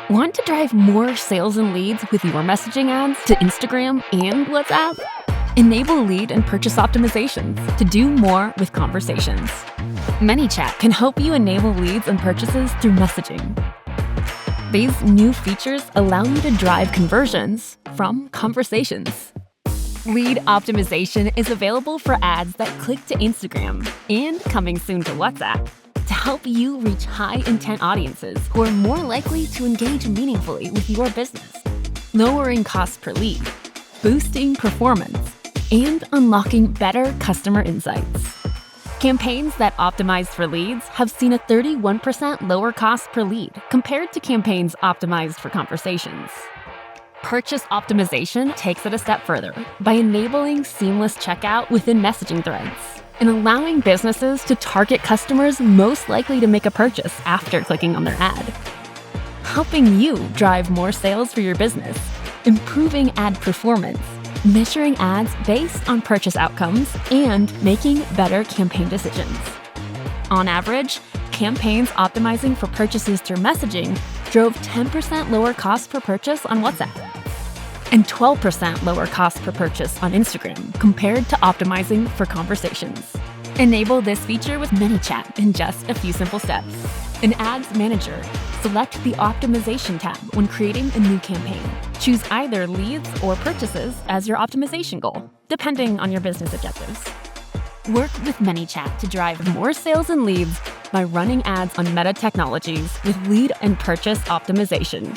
Want to drive more sales and leads with your messaging ads to Instagram and WhatsApp? Enable lead and purchase optimizations to do more with conversations. Manychat can help you enable leads and purchases through messaging. These new features allow you to drive conversions from conversations. Lead optimization is available for ads that click to Instagram and coming soon to WhatsApp to help you reach high-intent audiences who are more likely to engage meaningfully with your business, lowering costs per lead, boosting performance, and unlocking better customer insights. Campaigns that optimized for leads have seen a 31% lower cost per lead compared to campaigns optimized for conversations. Purchase optimization takes it a step further by enabling seamless checkout within messaging threads and allowing businesses to target customers most likely to make a purchase after clicking on their ad, helping you drive more sales for your business, improving ad performance, measuring ads based on purchase outcomes, and making better campaign decisions. On average, campaigns optimizing for purchases through messaging drove 10% lower cost per purchase on WhatsApp and 12% lower cost per purchase on Instagram compared to optimizing for conversations. Enable this feature with Manychat in just a few simple steps. In Ads Manager, select the Optimization tab when creating a new campaign. Choose either leads or purchases as your optimization goal, depending on your business objectives. Work with Manychat to drive more sales and leads by running ads on Meta technologies with lead and purchase optimization.